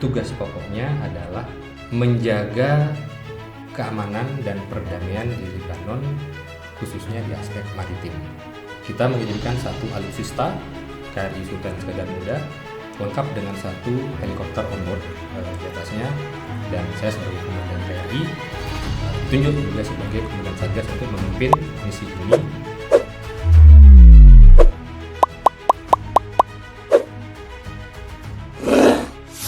Tugas pokoknya adalah menjaga keamanan dan perdamaian di Lebanon, khususnya di aspek maritim. Kita mengirimkan satu alutsista KRI Sultan Iskandar Muda lengkap dengan satu helikopter onboard di atasnya, dan saya sebagai komandan KRI ditunjuk juga sebagai komandan Satgas untuk memimpin misi ini.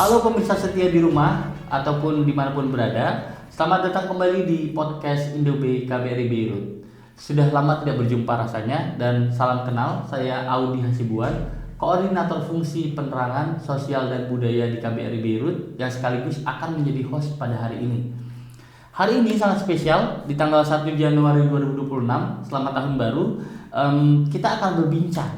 Halo pemirsa setia di rumah ataupun dimanapun berada, selamat datang kembali di podcast Indobe KBRI Beirut. Sudah lama tidak berjumpa rasanya, dan salam kenal, saya Audi Hasibuan, Koordinator Fungsi Penerangan Sosial dan Budaya di KBRI Beirut yang sekaligus akan menjadi host pada hari ini. Hari ini sangat spesial, di tanggal 1 Januari 2026, selamat tahun baru. Kita akan berbincang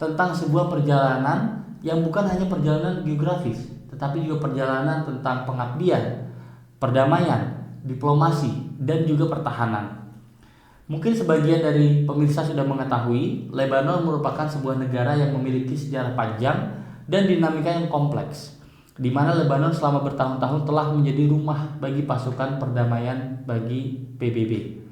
tentang sebuah perjalanan yang bukan hanya perjalanan geografis, tetapi juga perjalanan tentang pengabdian, perdamaian, diplomasi, dan juga pertahanan. Mungkin sebagian dari pemirsa sudah mengetahui, Lebanon merupakan sebuah negara yang memiliki sejarah panjang dan dinamika yang kompleks, di mana Lebanon selama bertahun-tahun telah menjadi rumah bagi pasukan perdamaian bagi PBB.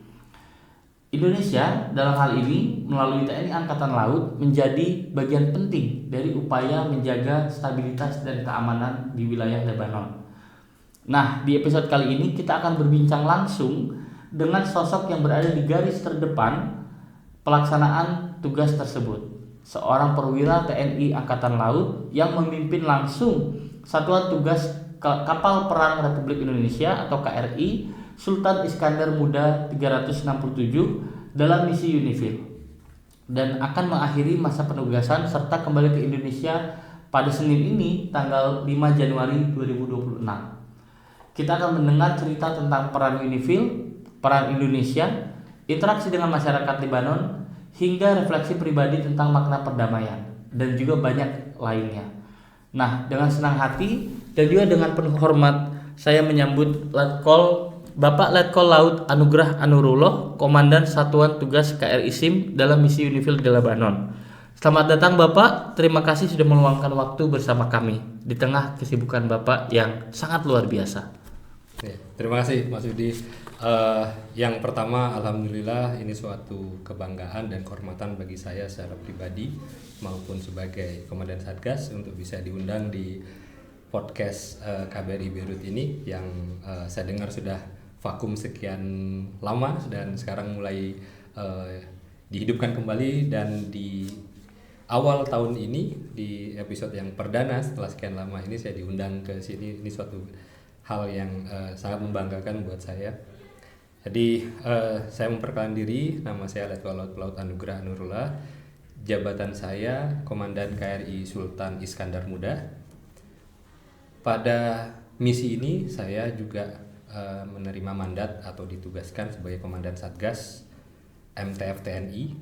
Indonesia dalam hal ini melalui TNI Angkatan Laut menjadi bagian penting dari upaya menjaga stabilitas dan keamanan di wilayah Lebanon. Nah, di episode kali ini kita akan berbincang langsung dengan sosok yang berada di garis terdepan pelaksanaan tugas tersebut. Seorang perwira TNI Angkatan Laut yang memimpin langsung Satuan Tugas Kapal Perang Republik Indonesia atau KRI Sultan Iskandar Muda 367 dalam misi UNIFIL, dan akan mengakhiri masa penugasan serta kembali ke Indonesia pada Senin ini tanggal 5 Januari 2026. Kita akan mendengar cerita tentang peran UNIFIL, peran Indonesia, interaksi dengan masyarakat Lebanon, hingga refleksi pribadi tentang makna perdamaian, dan juga banyak lainnya. Nah, dengan senang hati dan juga dengan penuh hormat, saya menyambut Bapak Letkol Laut Anugrah Anurullah, Komandan Satuan Tugas KRI SIM dalam misi UNIFIL di Lebanon. Selamat datang Bapak, terima kasih sudah meluangkan waktu bersama kami di tengah kesibukan Bapak yang sangat luar biasa. Terima kasih Mas Yudi. Yang pertama, alhamdulillah ini suatu kebanggaan dan kehormatan bagi saya secara pribadi maupun sebagai Komandan Satgas untuk bisa diundang di podcast KBRI Beirut ini yang saya dengar sudah vakum sekian lama dan sekarang mulai dihidupkan kembali, dan di awal tahun ini di episode yang perdana setelah sekian lama ini saya diundang ke sini. Ini suatu hal yang sangat membanggakan buat saya. Jadi saya memperkenalkan diri, nama saya Letkol Laut Anugrah Anurullah, jabatan saya Komandan KRI Sultan Iskandar Muda. Pada misi ini saya juga menerima mandat atau ditugaskan sebagai Komandan Satgas MTF TNI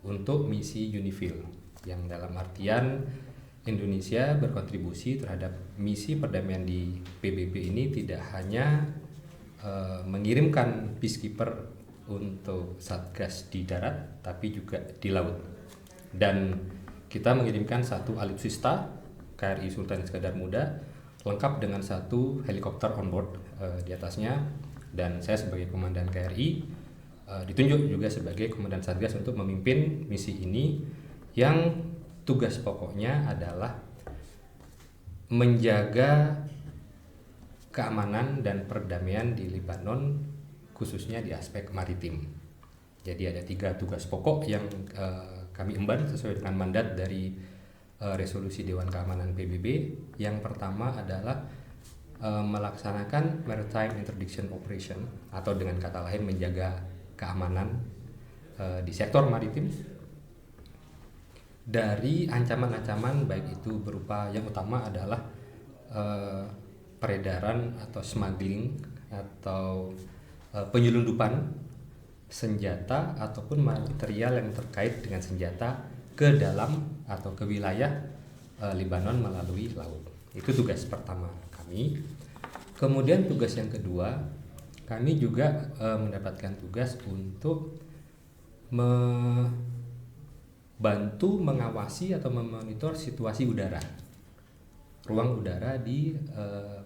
untuk misi UNIFIL, yang dalam artian Indonesia berkontribusi terhadap misi perdamaian di PBB ini tidak hanya mengirimkan peacekeeper untuk Satgas di darat, tapi juga di laut. Dan kita mengirimkan satu alutsista KRI Sultan Iskandar Muda lengkap dengan satu helikopter onboard di atasnya, dan saya sebagai komandan KRI ditunjuk juga sebagai komandan Satgas untuk memimpin misi ini, yang tugas pokoknya adalah menjaga keamanan dan perdamaian di Lebanon, khususnya di aspek maritim. Jadi ada 3 tugas pokok yang kami emban sesuai dengan mandat dari resolusi Dewan Keamanan PBB. Yang pertama adalah melaksanakan Maritime Interdiction Operation, atau dengan kata lain menjaga keamanan di sektor maritim dari ancaman-ancaman, baik itu berupa yang utama adalah peredaran atau smuggling atau penyelundupan senjata ataupun material yang terkait dengan senjata ke dalam atau ke wilayah Lebanon melalui laut. Itu tugas pertama kami. Kemudian tugas yang kedua, kami juga mendapatkan tugas untuk membantu mengawasi atau memonitor situasi udara. ruang udara di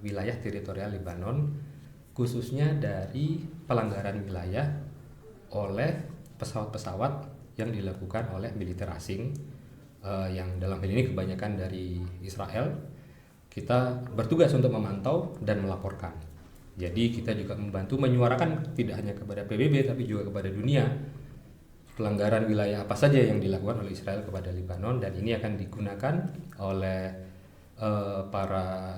wilayah teritorial Lebanon, khususnya dari pelanggaran wilayah oleh pesawat-pesawat yang dilakukan oleh militer asing, yang dalam hal ini kebanyakan dari Israel. Kita bertugas untuk memantau dan melaporkan. Jadi kita juga membantu menyuarakan tidak hanya kepada PBB tapi juga kepada dunia pelanggaran wilayah apa saja yang dilakukan oleh Israel kepada Lebanon, dan ini akan digunakan oleh para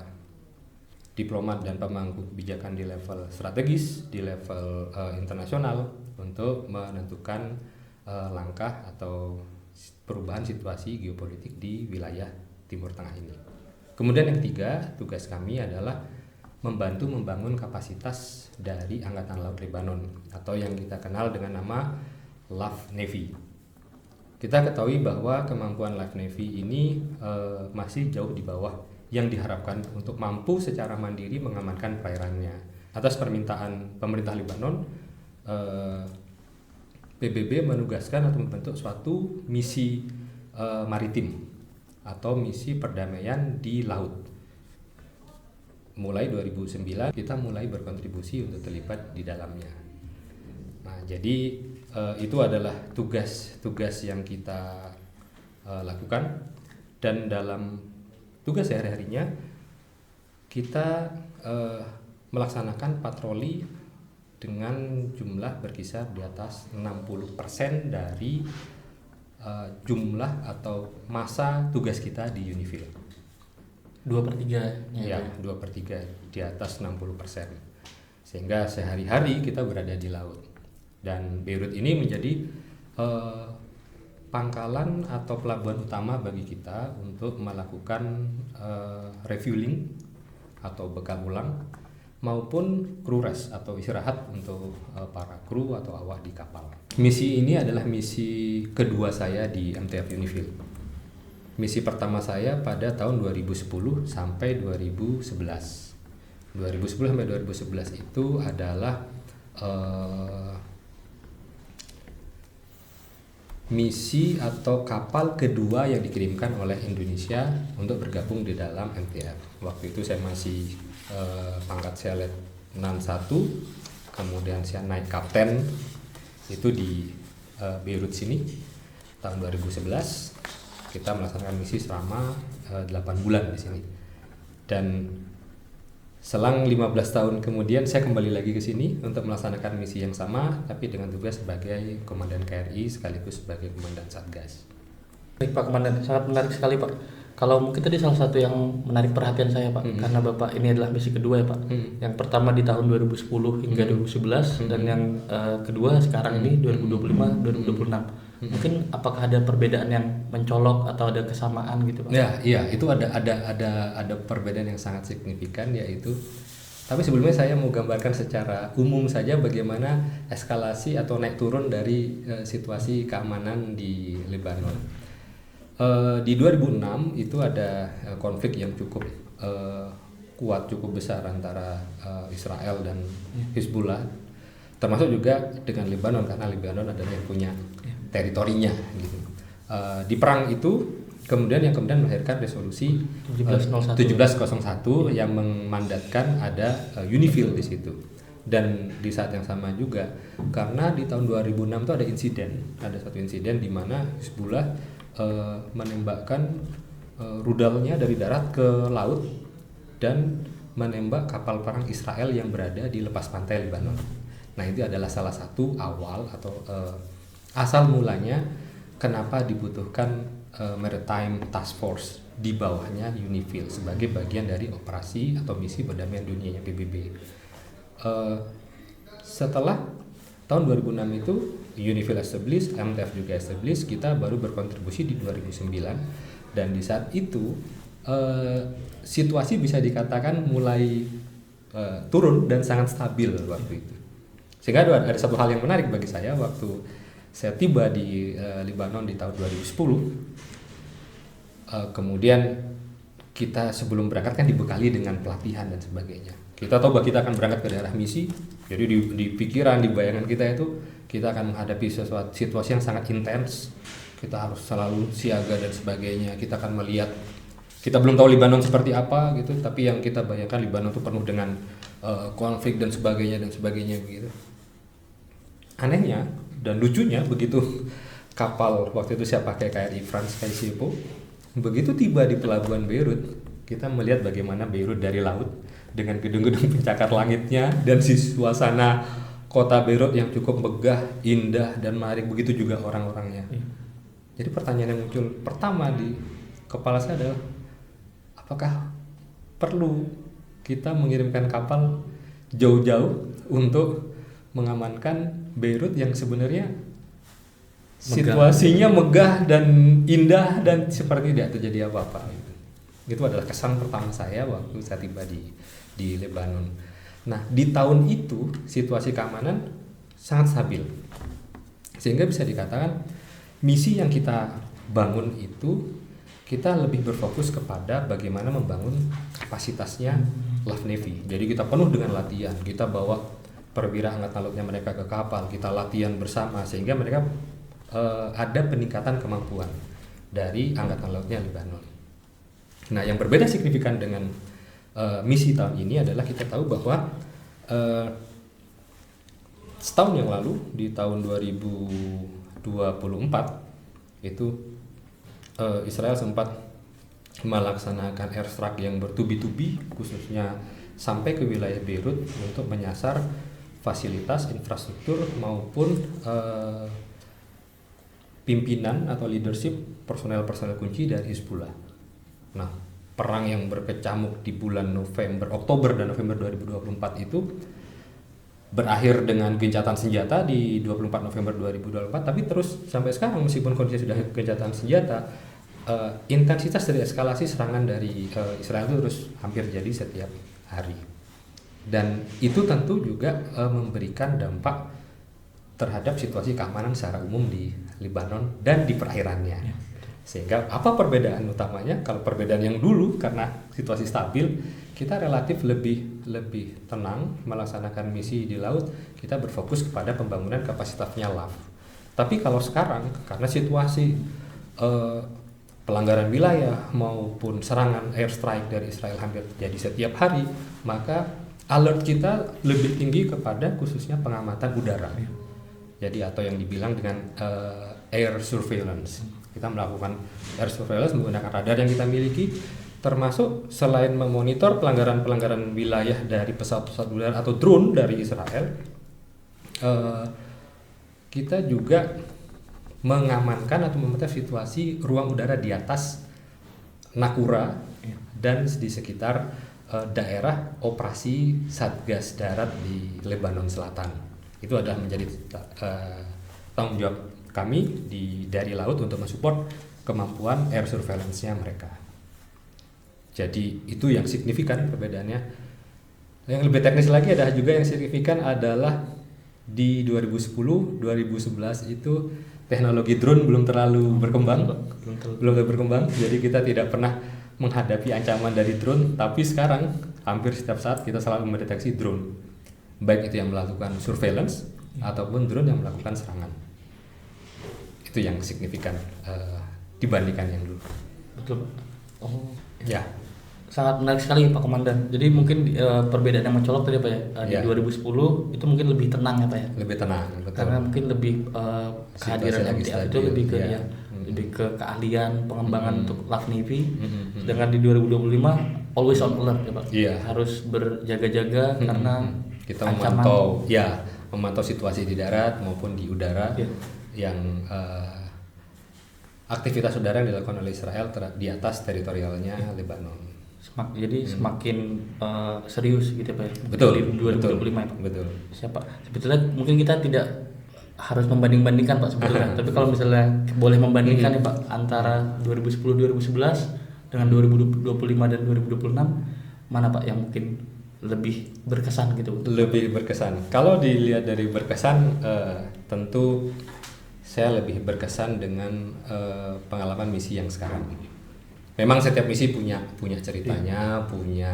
diplomat dan pemangku kebijakan di level strategis, di level internasional untuk menentukan langkah atau perubahan situasi geopolitik di wilayah Timur Tengah ini. Kemudian yang ketiga, tugas kami adalah membantu membangun kapasitas dari Angkatan Laut Lebanon atau yang kita kenal dengan nama LAV Navy. Kita ketahui bahwa kemampuan LAV Navy ini masih jauh di bawah yang diharapkan untuk mampu secara mandiri mengamankan perairannya. Atas permintaan pemerintah Lebanon, PBB menugaskan atau membentuk suatu misi maritim atau misi perdamaian di laut. Mulai 2009 kita mulai berkontribusi untuk terlibat di dalamnya. Nah, jadi itu adalah tugas-tugas yang kita lakukan, dan dalam tugas sehari-harinya kita melaksanakan patroli dengan jumlah berkisar di atas 60% dari jumlah atau masa tugas kita di UNIFIL. 2/3 Ya, 2/3 di atas 60%. Sehingga sehari-hari kita berada di laut. Dan Beirut ini menjadi pangkalan atau pelabuhan utama bagi kita untuk melakukan refueling atau bekal ulang maupun crew rest atau istirahat untuk para kru atau awak di kapal. Misi ini adalah misi kedua saya di MTF UNIFIL. Misi pertama saya pada tahun 2010 sampai 2011. 2010 sampai 2011 itu adalah misi atau kapal kedua yang dikirimkan oleh Indonesia untuk bergabung di dalam MTF. Waktu itu saya masih pangkat saya Letnan 1, kemudian saya naik kapten itu di Beirut sini tahun 2011. Kita melaksanakan misi selama 8 bulan di sini. Dan selang 15 tahun kemudian saya kembali lagi ke sini untuk melaksanakan misi yang sama, tapi dengan tugas sebagai Komandan KRI sekaligus sebagai Komandan Satgas. Baik Pak Komandan, sangat menarik sekali Pak. Kalau mungkin tadi salah satu yang menarik perhatian saya Pak, karena Bapak ini adalah misi kedua ya Pak. Yang pertama di tahun 2010 hingga 2011 dan yang kedua sekarang ini 2025-2026. Mungkin apakah ada perbedaan yang mencolok atau ada kesamaan gitu Pak? Ya, iya, itu ada perbedaan yang sangat signifikan, yaitu, tapi sebelumnya saya mau gambarkan secara umum saja bagaimana eskalasi atau naik turun dari situasi keamanan di Lebanon. Di 2006 itu ada konflik yang cukup kuat, cukup besar antara Israel dan Hizbullah, termasuk juga dengan Lebanon karena Lebanon adalah yang punya teritorinya gitu. Di perang itu kemudian melahirkan resolusi 1701 yang memandatkan ada UNIFIL di situ. Dan di saat yang sama juga karena di tahun 2006 itu ada satu insiden di mana Hizbullah menembakkan rudalnya dari darat ke laut dan menembak kapal perang Israel yang berada di lepas pantai Lebanon. Nah, itu adalah salah satu awal atau asal mulanya kenapa dibutuhkan Maritime Task Force di bawahnya UNIFIL sebagai bagian dari operasi atau misi perdamaian dunia yang PBB. Setelah tahun 2006 itu UNIFIL established, MTF juga established, kita baru berkontribusi di 2009, dan di saat itu situasi bisa dikatakan mulai turun dan sangat stabil waktu itu. Sehingga ada satu hal yang menarik bagi saya waktu saya tiba di Lebanon di tahun 2010. Kemudian kita sebelum berangkat kan dibekali dengan pelatihan dan sebagainya. Kita tahu bahwa kita akan berangkat ke daerah misi, jadi di pikiran, di bayangan kita itu kita akan menghadapi situasi yang sangat intens. Kita harus selalu siaga dan sebagainya. Kita akan melihat kita belum tahu Lebanon seperti apa gitu, tapi yang kita bayangkan Lebanon itu penuh dengan konflik dan sebagainya begitu. Anehnya dan lucunya begitu kapal waktu itu saya pakai KRI Franz Kaisiepo, begitu tiba di pelabuhan Beirut, kita melihat bagaimana Beirut dari laut dengan gedung-gedung pencakar langitnya dan si suasana kota Beirut yang cukup megah, indah dan menarik, begitu juga orang-orangnya. Jadi pertanyaan yang muncul pertama di kepala saya adalah apakah perlu kita mengirimkan kapal jauh-jauh untuk mengamankan Beirut yang sebenarnya situasinya megah dan indah dan seperti tidak terjadi apa-apa. Itu adalah kesan pertama saya waktu saya tiba di Lebanon. Nah, di tahun itu situasi keamanan sangat stabil, sehingga bisa dikatakan misi yang kita bangun itu kita lebih berfokus kepada bagaimana membangun kapasitasnya Love Navy. Jadi kita penuh dengan latihan, kita bawa perwira angkatan lautnya mereka ke kapal, kita latihan bersama sehingga mereka ada peningkatan kemampuan dari angkatan lautnya Lebanon. Nah, yang berbeda signifikan dengan misi tahun ini adalah kita tahu bahwa setahun yang lalu di tahun 2024 itu Israel sempat melaksanakan airstrike yang bertubi-tubi khususnya sampai ke wilayah Beirut untuk menyasar fasilitas infrastruktur maupun pimpinan atau leadership personel-personel kunci dari Hizbullah. Nah, perang yang berkecamuk di bulan Oktober dan November 2024 itu berakhir dengan gencatan senjata di 24 November 2024, tapi terus sampai sekarang meskipun kondisi sudah gencatan senjata, intensitas dari eskalasi serangan dari Israel itu terus hampir jadi setiap hari. Dan itu tentu juga memberikan dampak terhadap situasi keamanan secara umum di Lebanon dan di perairannya. Ya. Sehingga apa perbedaan utamanya? Kalau perbedaan yang dulu karena situasi stabil, kita relatif lebih tenang melaksanakan misi di laut, kita berfokus kepada pembangunan kapasitasnya LAV. Tapi kalau sekarang karena situasi pelanggaran wilayah maupun serangan airstrike dari Israel hampir terjadi setiap hari, maka alert kita lebih tinggi kepada khususnya pengamatan udara. Jadi atau yang dibilang dengan air surveillance. Kita melakukan air surveillance menggunakan radar yang kita miliki, termasuk selain memonitor pelanggaran-pelanggaran wilayah dari pesawat-pesawat udara atau drone dari Israel, kita juga mengamankan atau memantau situasi ruang udara di atas Nakura dan di sekitar daerah operasi Satgas Darat di Lebanon Selatan. Itu adalah menjadi tanggung jawab kami dari laut untuk mensupport kemampuan air surveillance-nya mereka. Jadi itu yang signifikan perbedaannya. Yang lebih teknis lagi ada juga yang signifikan adalah di 2010, 2011 itu teknologi drone belum terlalu berkembang. Jadi kita tidak pernah menghadapi ancaman dari drone, tapi sekarang hampir setiap saat kita selalu mendeteksi drone, baik itu yang melakukan surveillance ataupun drone yang melakukan serangan. Itu yang signifikan dibandingkan yang dulu. Betul. Oh ya, sangat menarik sekali Pak Komandan. Jadi mungkin perbedaan yang mencolok tadi Pak ya, di 2010 itu mungkin lebih tenang ya Pak ya. Lebih tenang, betul. Karena mungkin lebih kehadiran MTA itu lebih ke lebih ke keahlian pengembangan untuk Love Navy. Sedangkan di 2025 always on alert ya Pak. Harus berjaga-jaga karena kita memantau situasi di darat maupun di udara yang aktivitas udara yang dilakukan oleh Israel di atas teritorialnya Lebanon. Jadi semakin serius gitu Pak ya. Betul. Di 2025 ya Pak. Betul. Siapa? Sebetulnya mungkin kita tidak harus membanding-bandingkan Pak sebetulnya. Tapi kalau misalnya boleh membandingkan ya Pak antara 2010-2011 dengan 2025 dan 2026, mana Pak yang mungkin lebih berkesan gitu? Lebih berkesan. Kalau dilihat dari berkesan, tentu saya lebih berkesan dengan pengalaman misi yang sekarang ini. Memang setiap misi punya ceritanya, punya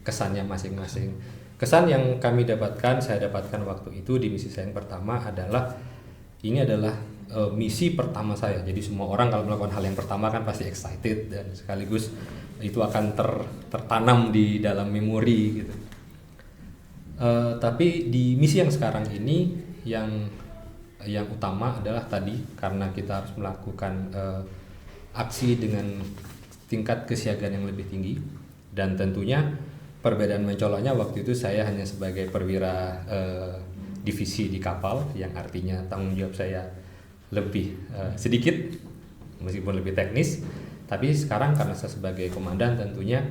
kesannya masing-masing. Kesan yang saya dapatkan waktu itu di misi saya yang pertama adalah ini adalah misi pertama saya. Jadi semua orang kalau melakukan hal yang pertama kan pasti excited dan sekaligus itu akan tertanam di dalam memori gitu. Tapi di misi yang sekarang ini yang utama adalah tadi karena kita harus melakukan aksi dengan tingkat kesiagaan yang lebih tinggi, dan tentunya perbedaan mencoloknya waktu itu saya hanya sebagai perwira divisi di kapal, yang artinya tanggung jawab saya lebih sedikit meskipun lebih teknis. Tapi sekarang karena saya sebagai komandan, tentunya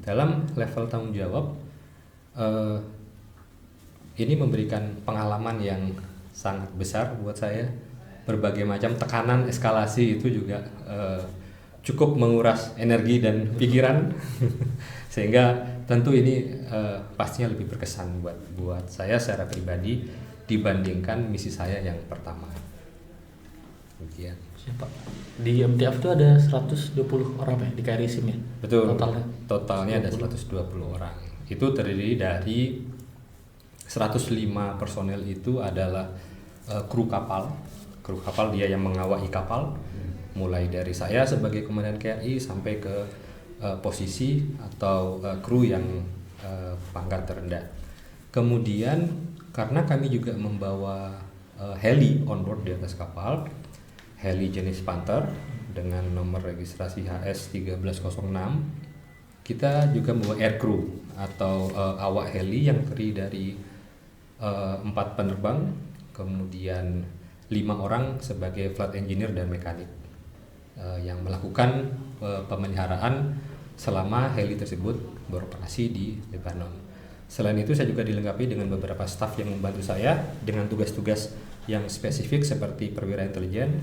dalam level tanggung jawab ini memberikan pengalaman yang sangat besar buat saya. Berbagai macam tekanan, eskalasi itu juga cukup menguras energi dan pikiran sehingga tentu ini pastinya lebih berkesan buat saya secara pribadi dibandingkan misi saya yang pertama. Demikian. Siapa? Di MTF itu ada 120 orang ya di KRI SIM ya? Betul. Totalnya ada 120 orang. Itu terdiri dari 105 personel itu adalah kru kapal. Kru kapal dia yang mengawaki kapal, mulai dari saya sebagai komandan KRI sampai ke posisi atau kru yang pangkat terendah. Kemudian karena kami juga membawa heli on board di atas kapal, heli jenis Panther dengan nomor registrasi HS 1306, kita juga membawa air crew atau awak heli yang terdiri dari 4 penerbang, kemudian 5 orang sebagai flight engineer dan mekanik yang melakukan pemeliharaan selama heli tersebut beroperasi di Lebanon. Selain itu saya juga dilengkapi dengan beberapa staf yang membantu saya dengan tugas-tugas yang spesifik seperti perwira intelijen,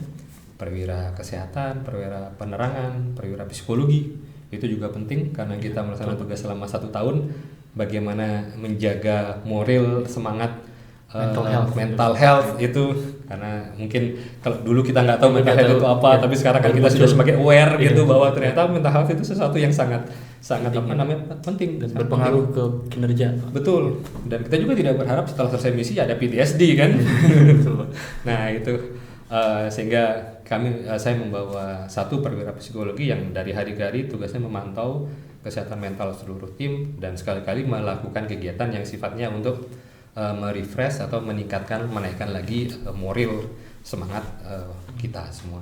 perwira kesehatan, perwira penerangan, perwira psikologi. Itu juga penting karena kita melaksanakan tugas selama 1 tahun, bagaimana menjaga moral, semangat, mental health itu, karena mungkin kalau dulu kita nggak tahu mental health itu apa, tapi sekarang kan kita sudah semakin aware gitu bahwa ternyata mental health itu sesuatu yang sangat penting dan berpengaruh ke kinerja. Betul. Dan kita juga tidak berharap setelah selesai misi ada PTSD kan. Nah itu sehingga saya membawa 1 perwira psikologi yang dari hari ke hari tugasnya memantau kesehatan mental seluruh tim dan sekali-kali melakukan kegiatan yang sifatnya untuk merefresh atau menaikkan lagi moral, semangat kita semua.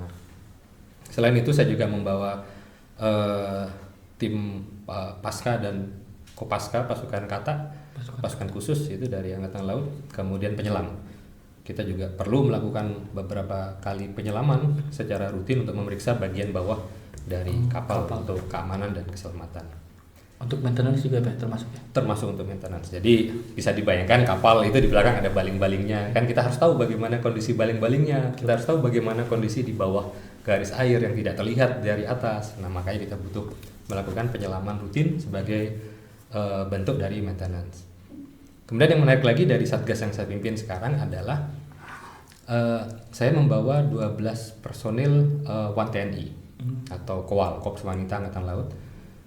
Selain itu saya juga membawa tim Pasca dan Kopaska, pasukan kata, pasukan khusus itu dari Angkatan Laut, kemudian penyelam. Kita juga perlu melakukan beberapa kali penyelaman secara rutin untuk memeriksa bagian bawah dari kapal untuk keamanan dan keselamatan. Untuk maintenance juga termasuk ya? Termasuk untuk maintenance. Jadi bisa dibayangkan kapal itu di belakang ada baling-balingnya. Kan kita harus tahu bagaimana kondisi baling-balingnya. Kita harus tahu bagaimana kondisi di bawah garis air yang tidak terlihat dari atas. Nah makanya kita butuh melakukan penyelaman rutin sebagai bentuk dari maintenance. Kemudian yang menarik lagi dari Satgas yang saya pimpin sekarang adalah saya membawa 12 personil WAN-TNI atau KOWAL, Korps Wanita Angkatan Laut.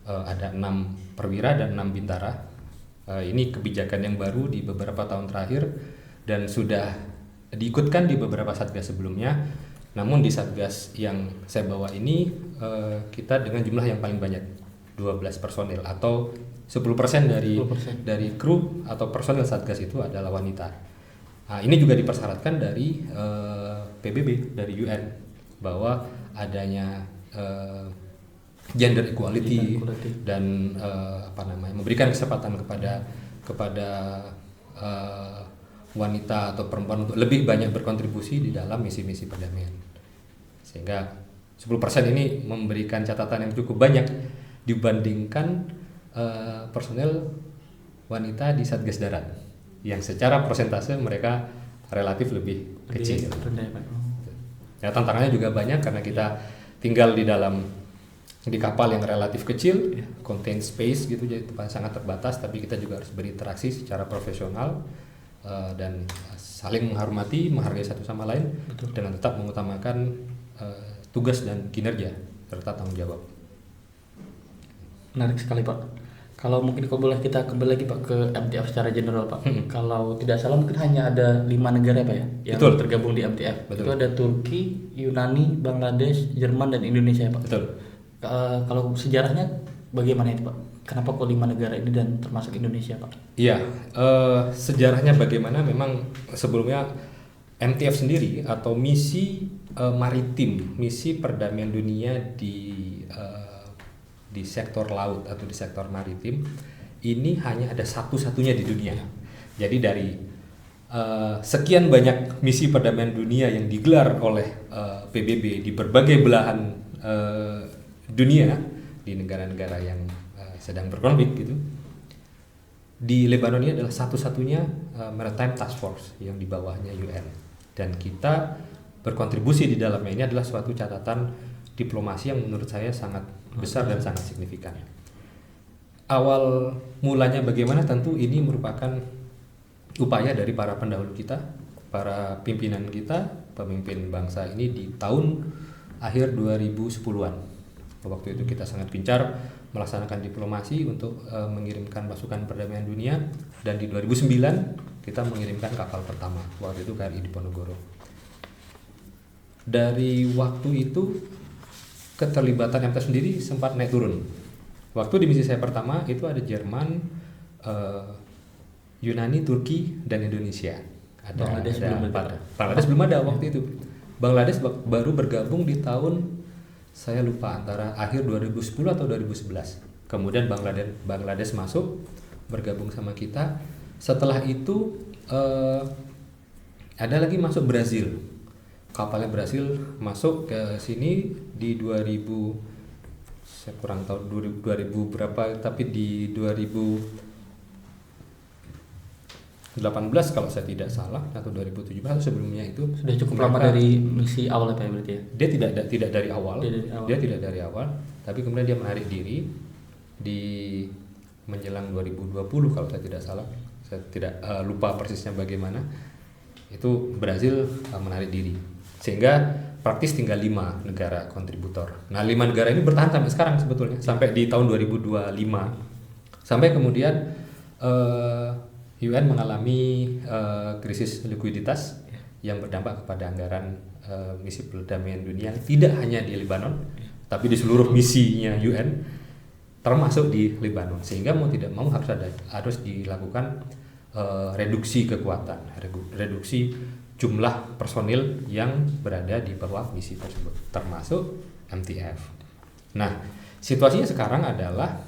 Ada 6 perwira dan 6 bintara. Ini kebijakan yang baru di beberapa tahun terakhir dan sudah diikutkan di beberapa satgas sebelumnya. Namun di satgas yang saya bawa ini kita dengan jumlah yang paling banyak, 12 personil atau 10% dari kru atau personil satgas itu adalah wanita. Nah, ini juga dipersyaratkan dari PBB, dari UN, bahwa adanya gender equality dan memberikan kesempatan kepada wanita atau perempuan untuk lebih banyak berkontribusi di dalam misi-misi perdamaian. Sehingga 10% ini memberikan catatan yang cukup banyak dibandingkan personel wanita di Satgas Darat yang secara persentase mereka relatif lebih kecil. Ya, tantangannya juga banyak karena kita tinggal di kapal yang relatif kecil, contain space gitu, jadi sangat terbatas, tapi kita juga harus berinteraksi secara profesional dan saling menghormati, menghargai satu sama lain. Betul. Dengan tetap mengutamakan tugas dan kinerja serta tanggung jawab. Menarik sekali Pak. Kalau mungkin kalau boleh kita kembali lagi Pak ke MTF secara general Pak. Kalau tidak salah mungkin hanya ada 5 negara Pak ya yang Betul. tergabung di MTF. Betul. Itu ada Turki, Yunani, Bangladesh, Jerman dan Indonesia Pak. Betul. Kalau sejarahnya bagaimana itu Pak? Kenapa kok 5 negara ini dan termasuk Indonesia Pak? Iya, sejarahnya bagaimana? Memang sebelumnya MTF sendiri atau misi maritim, misi perdamaian dunia di sektor laut atau di sektor maritim ini hanya ada satu-satunya di dunia. Jadi dari sekian banyak misi perdamaian dunia yang digelar oleh PBB di berbagai belahan dunia, di negara-negara yang sedang berkonflik gitu, di Lebanon ini adalah satu-satunya Maritime Task Force yang di bawahnya UN, dan kita berkontribusi di dalamnya. Ini adalah suatu catatan diplomasi yang menurut saya sangat besar dan sangat signifikan. Awal mulanya bagaimana, tentu ini merupakan upaya dari para pendahulu kita, para pimpinan kita, pemimpin bangsa ini di tahun akhir 2010-an. Waktu itu kita sangat gencar melaksanakan diplomasi untuk mengirimkan pasukan perdamaian dunia, dan di 2009 kita mengirimkan kapal pertama, waktu itu KRI Diponegoro. Dari waktu itu keterlibatan MTF sendiri sempat naik turun. Waktu di misi saya pertama itu ada Jerman, Yunani, Turki, dan Indonesia. Bangladesh belum ada waktu itu. Bangladesh baru bergabung di tahun, saya lupa, antara akhir 2010 atau 2011. Kemudian Bangladesh masuk bergabung sama kita. Setelah itu ada lagi masuk Brazil. Kapalnya Brazil masuk ke sini di 2000, saya kurang tahu 2000 berapa, tapi di 2018 kalau saya tidak salah, atau 2017 atau sebelumnya itu. Sudah cukup lama dari misi awal Pak ya berarti ya? Dia tidak dari awal. Dia tidak dari awal, tapi kemudian dia menarik diri di menjelang 2020 kalau saya tidak salah. Saya tidak lupa persisnya bagaimana. Itu Brazil menarik diri. Sehingga praktis tinggal 5 negara kontributor. Nah, 5 negara ini bertahan sampai sekarang sebetulnya, sampai di tahun 2025. Sampai kemudian UN mengalami krisis likuiditas yang berdampak kepada anggaran misi perdamaian dunia, tidak hanya di Lebanon, tapi di seluruh misinya UN, termasuk di Lebanon. Sehingga mau tidak mau harus dilakukan reduksi kekuatan, reduksi jumlah personil yang berada di bawah misi tersebut, termasuk MTF. Nah, situasinya sekarang adalah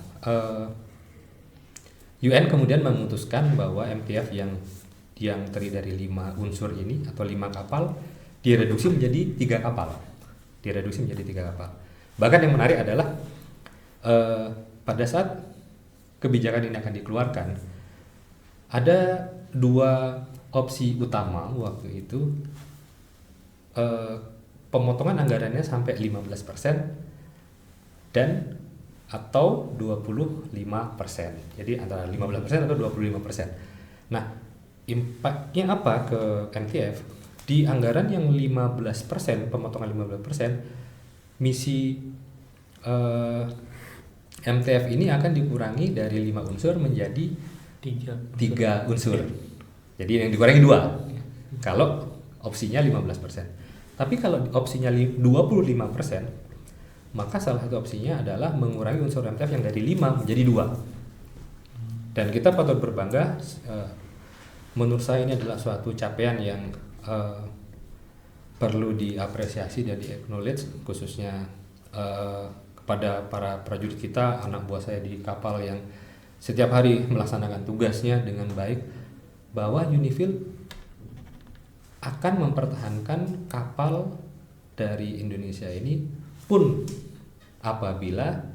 UN kemudian memutuskan bahwa MTF yang terdiri dari 5 unsur ini atau 5 kapal direduksi menjadi 3 kapal. Bahkan yang menarik adalah pada saat kebijakan ini akan dikeluarkan, ada 2 opsi utama waktu itu. Pemotongan anggarannya sampai 15% dan atau 25%. Jadi antara 15% atau 25%. Nah, impactnya apa ke MTF? Di anggaran yang 15%, pemotongan 15%, misi MTF ini akan dikurangi dari 5 unsur menjadi 3 unsur. Jadi yang dikurangi 2 kalau opsinya 15%. Tapi kalau opsinya 25%, maka salah satu opsinya adalah mengurangi unsur MTF yang dari 5 menjadi 2. Dan kita patut berbangga. Menurut saya ini adalah suatu capaian yang perlu diapresiasi dan di-acknowledge, khususnya kepada para prajurit kita, anak buah saya di kapal yang setiap hari melaksanakan tugasnya dengan baik, bahwa UNIFIL akan mempertahankan kapal dari Indonesia ini pun apabila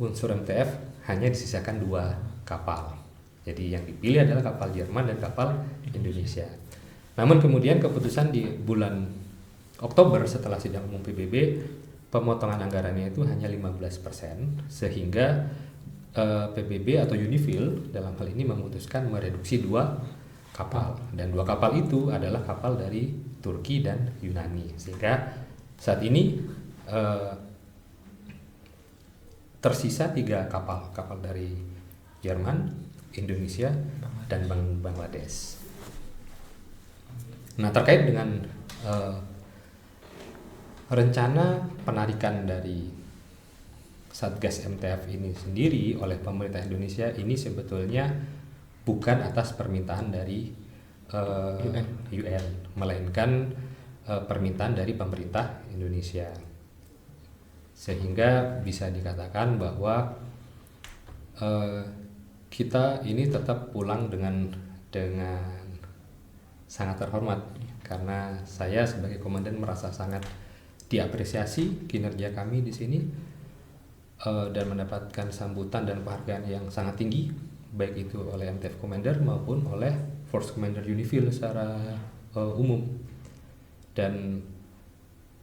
unsur MTF hanya disisakan 2 kapal. Jadi yang dipilih adalah kapal Jerman dan kapal Indonesia. Namun kemudian keputusan di bulan Oktober setelah sidang umum PBB, pemotongan anggarannya itu hanya 15%, sehingga PBB atau UNIFIL dalam hal ini memutuskan mereduksi 2 kapal, dan 2 kapal itu adalah kapal dari Turki dan Yunani. Sehingga saat ini tersisa 3 kapal dari Jerman, Indonesia, dan Bangladesh. Nah, terkait dengan rencana penarikan dari Satgas MTF ini sendiri oleh pemerintah Indonesia ini sebetulnya bukan atas permintaan dari UN, melainkan permintaan dari pemerintah Indonesia, sehingga bisa dikatakan bahwa kita ini tetap pulang dengan sangat terhormat, karena saya sebagai komandan merasa sangat diapresiasi kinerja kami di sini dan mendapatkan sambutan dan penghargaan yang sangat tinggi, baik itu oleh MTF Commander maupun oleh Force Commander Unifil secara umum. Dan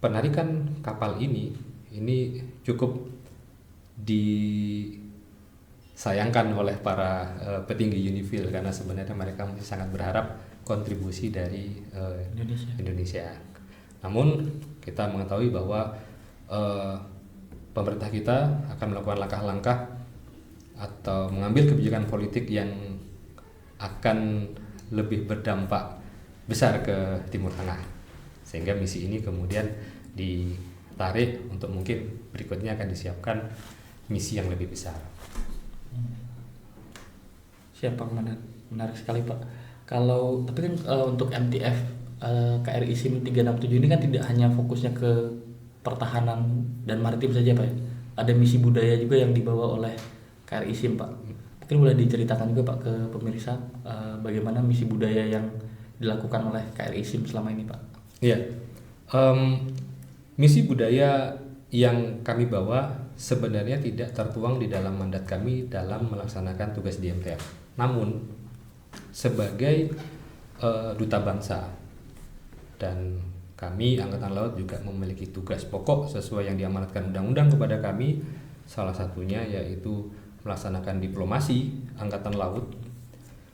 penarikan kapal ini cukup disayangkan oleh para petinggi Unifil, karena sebenarnya mereka masih sangat berharap kontribusi dari Indonesia. Namun kita mengetahui bahwa pemerintah kita akan melakukan langkah-langkah atau mengambil kebijakan politik yang akan lebih berdampak besar ke Timur Tengah, sehingga misi ini kemudian ditarik untuk mungkin berikutnya akan disiapkan misi yang lebih besar. Siap Pak Komandan, menarik sekali Pak. Tapi kan untuk MTF KRI SIM 367 ini kan tidak hanya fokusnya ke pertahanan dan maritim saja Pak ya? Ada misi budaya juga yang dibawa oleh KRI SIM Pak. Mungkin boleh diceritakan juga Pak ke pemirsa bagaimana misi budaya yang dilakukan oleh KRI SIM selama ini Pak. Iya, misi budaya yang kami bawa sebenarnya tidak tertuang di dalam mandat kami dalam melaksanakan tugas di MTF. Namun sebagai duta bangsa, dan kami Angkatan Laut juga memiliki tugas pokok sesuai yang diamanatkan undang-undang kepada kami, salah satunya yaitu melaksanakan diplomasi Angkatan Laut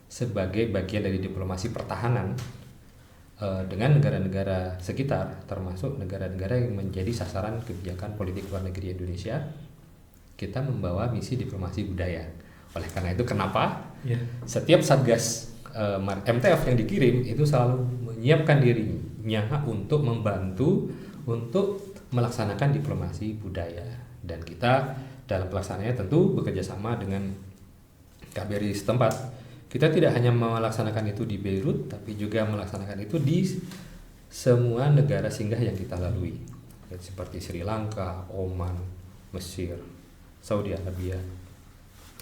sebagai bagian dari diplomasi pertahanan dengan negara-negara sekitar, termasuk negara-negara yang menjadi sasaran kebijakan politik luar negeri Indonesia. Kita membawa misi diplomasi budaya. Oleh karena itu kenapa setiap Satgas MTF yang dikirim itu selalu menyiapkan dirinya untuk membantu untuk melaksanakan diplomasi budaya, dan kita dalam pelaksanaannya tentu bekerja sama dengan KBRI setempat. Kita tidak hanya melaksanakan itu di Beirut, tapi juga melaksanakan itu di semua negara singgah yang kita lalui, seperti Sri Lanka, Oman, Mesir, Saudi Arabia.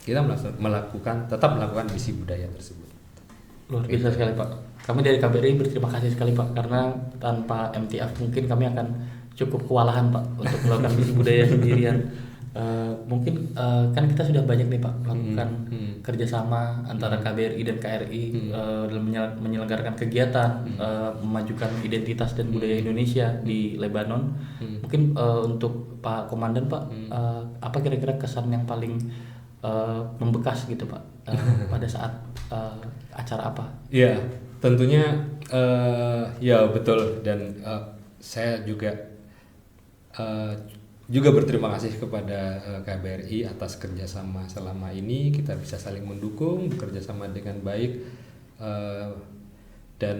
Kita tetap melakukan misi budaya tersebut. Luar biasa sekali Pak. Kami dari KBRI berterima kasih sekali Pak, karena tanpa MTF mungkin kami akan cukup kewalahan Pak untuk melakukan misi budaya sendirian. Mungkin kan kita sudah banyak nih Pak melakukan kerjasama antara KBRI dan KRI dalam menyelenggarakan kegiatan memajukan identitas dan budaya Indonesia di Lebanon. Mungkin untuk Pak Komandan Pak, apa kira-kira kesan yang paling membekas gitu Pak pada saat acara apa? Ya, tentunya ya betul, dan saya juga berterima kasih kepada KBRI atas kerjasama selama ini. Kita bisa saling mendukung, bekerja sama dengan baik, dan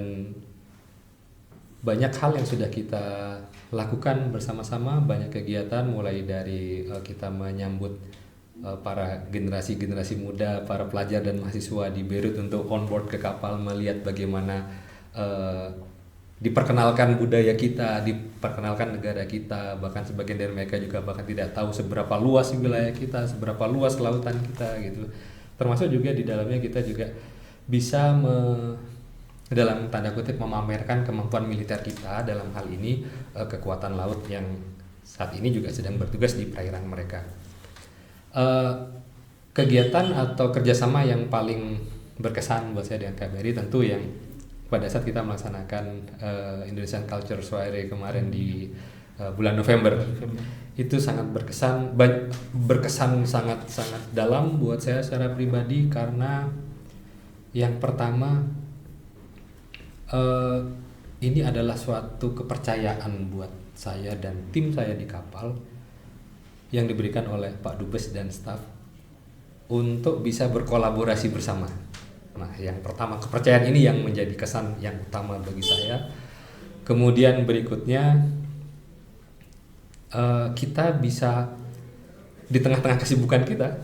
banyak hal yang sudah kita lakukan bersama-sama. Banyak kegiatan, mulai dari kita menyambut para generasi muda, para pelajar dan mahasiswa di Beirut untuk on board ke kapal, melihat bagaimana diperkenalkan budaya kita, diperkenalkan negara kita. Bahkan sebagian dari mereka juga bahkan tidak tahu seberapa luas wilayah kita, seberapa luas lautan kita gitu. Termasuk juga di dalamnya kita juga bisa dalam tanda kutip memamerkan kemampuan militer kita, dalam hal ini kekuatan laut yang saat ini juga sedang bertugas di perairan mereka. Kegiatan atau kerjasama yang paling berkesan buat saya dengan KBRI tentu yang pada saat kita melaksanakan Indonesian Culture Soiree kemarin di bulan November. Itu sangat berkesan sangat dalam buat saya secara pribadi, karena yang pertama ini adalah suatu kepercayaan buat saya dan tim saya di kapal yang diberikan oleh Pak Dubes dan staf untuk bisa berkolaborasi bersama. Nah, yang pertama kepercayaan ini yang menjadi kesan yang utama bagi saya. Kemudian berikutnya kita bisa di tengah-tengah kesibukan kita,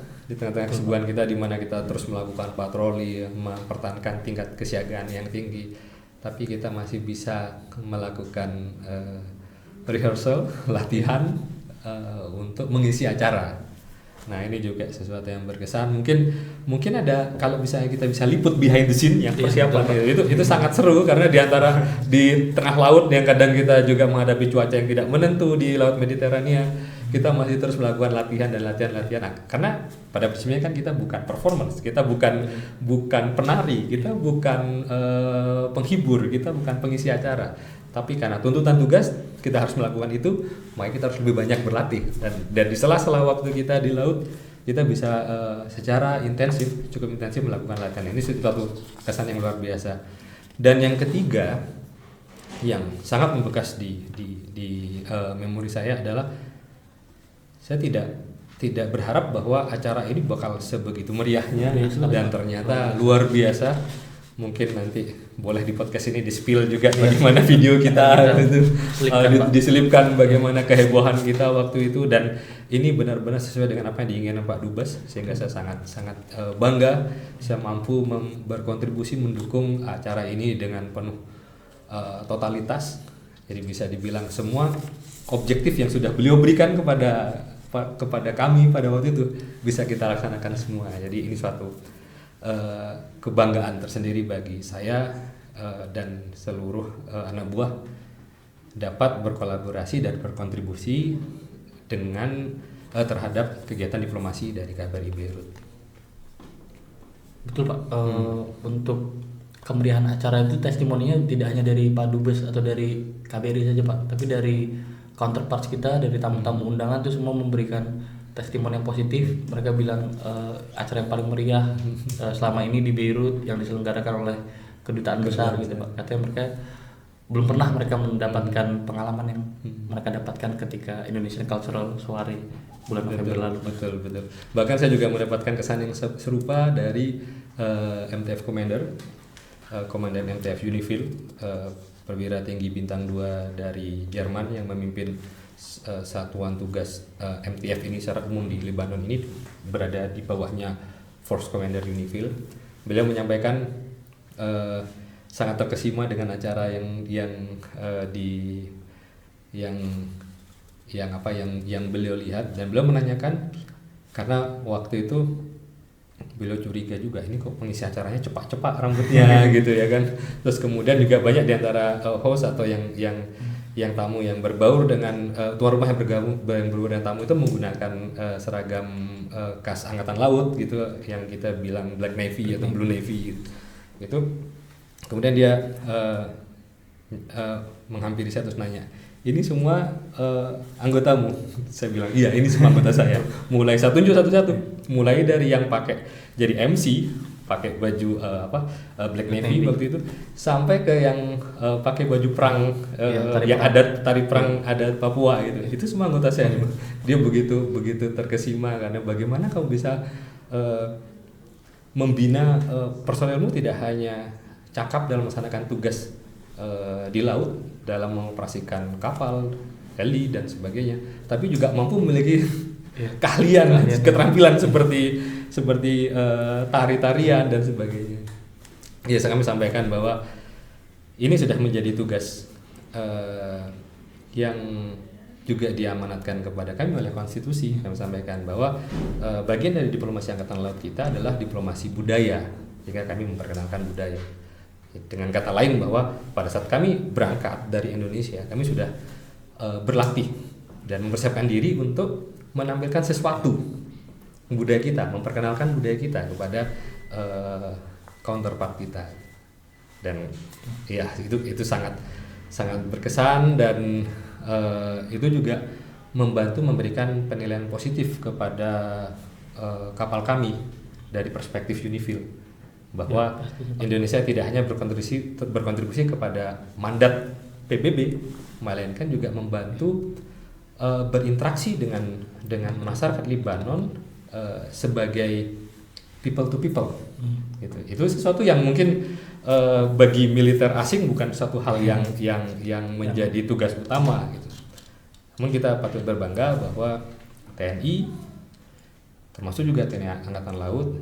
di mana kita terus melakukan patroli, mempertahankan tingkat kesiagaan yang tinggi, tapi kita masih bisa melakukan rehearsal, latihan untuk mengisi acara. Nah, ini juga sesuatu yang berkesan. Mungkin ada, kalau misalnya kita bisa liput behind the scene yang persiapan itu sangat seru, karena di tengah laut yang kadang kita juga menghadapi cuaca yang tidak menentu di Laut Mediterania, kita masih terus melakukan latihan. Nah, karena pada prinsipnya kan kita bukan performance, kita bukan penari, kita bukan penghibur, kita bukan pengisi acara. Tapi karena tuntutan tugas kita harus melakukan itu, maka kita harus lebih banyak berlatih, dan di sela-sela waktu kita di laut kita bisa secara cukup intensif melakukan latihan. Ini suatu kesan yang luar biasa. Dan yang ketiga yang sangat membekas di memori saya adalah saya tidak berharap bahwa acara ini bakal sebegitu meriahnya, dan ternyata luar biasa. Mungkin nanti boleh di podcast ini di-spill juga bagaimana video kita itu diselipkan bagaimana kehebohan kita waktu itu, dan ini benar-benar sesuai dengan apa yang diinginkan Pak Dubes, sehingga saya sangat bangga saya mampu berkontribusi mendukung acara ini dengan penuh totalitas. Jadi bisa dibilang semua objektif yang sudah beliau berikan kepada kami pada waktu itu bisa kita laksanakan semua. Jadi ini suatu kebanggaan tersendiri bagi saya dan seluruh anak buah dapat berkolaborasi dan berkontribusi dengan terhadap kegiatan diplomasi dari KBRI Beirut. Betul Pak. Untuk kemeriahan acara itu testimoninya tidak hanya dari Pak Dubes atau dari KBRI saja Pak, tapi dari counterparts kita, dari tamu-tamu undangan itu semua memberikan testimoni yang positif. Mereka bilang acara yang paling meriah selama ini di Beirut yang diselenggarakan oleh kedutaan besar gitu Pak. Katanya mereka belum pernah mereka mendapatkan pengalaman yang mereka dapatkan ketika Indonesian Cultural Soiree bulan November lalu. Betul. Bahkan saya juga mendapatkan kesan yang serupa dari MTF Komandan MTF Unifil, perwira tinggi bintang 2 dari Jerman yang memimpin satuan tugas MTF ini secara umum di Lebanon ini, berada di bawahnya Force Commander Unifil. Beliau menyampaikan sangat terkesima dengan acara yang beliau lihat, dan beliau menanyakan, karena waktu itu beliau curiga juga, ini kok pengisi acaranya cepat-cepat rambutnya gitu ya kan. Terus kemudian juga banyak diantara host atau yang tamu yang berbaur dengan tuan rumah yang berbaur dengan tamu itu menggunakan seragam khas angkatan laut gitu, yang kita bilang Black Navy atau Blue Navy gitu. Kemudian dia menghampiri saya terus nanya, ini semua anggotamu? Saya bilang iya, ini semua anggota saya. Mulai saya tunjuk satu-satu, mulai dari yang pakai jadi MC pakai baju Black Navy waktu itu, sampai ke yang pakai baju perang yang adat, tari perang adat Papua gitu. Itu semua anggota saya. Dia begitu terkesima karena bagaimana kamu bisa membina personelmu tidak hanya cakap dalam melaksanakan tugas di laut dalam mengoperasikan kapal, heli dan sebagainya, tapi juga mampu memiliki keahlian, keterampilan seperti tari-tarian dan sebagainya. Ya, kami sampaikan bahwa ini sudah menjadi tugas yang juga diamanatkan kepada kami oleh konstitusi. Kami sampaikan bahwa bagian dari diplomasi angkatan laut kita adalah diplomasi budaya, jika kami memperkenalkan budaya. Dengan kata lain, bahwa pada saat kami berangkat dari Indonesia, kami sudah berlatih dan mempersiapkan diri untuk menampilkan sesuatu budaya kita, memperkenalkan budaya kita kepada counterpart kita. Dan ya itu sangat berkesan, dan itu juga membantu memberikan penilaian positif kepada kapal kami dari perspektif Unifil, bahwa Indonesia tidak hanya berkontribusi kepada mandat PBB, melainkan juga membantu berinteraksi dengan masyarakat Libanon sebagai people to people. Gitu. Itu sesuatu yang mungkin bagi militer asing bukan satu hal yang menjadi tugas utama gitu. Namun kita patut berbangga bahwa TNI termasuk juga TNI Angkatan Laut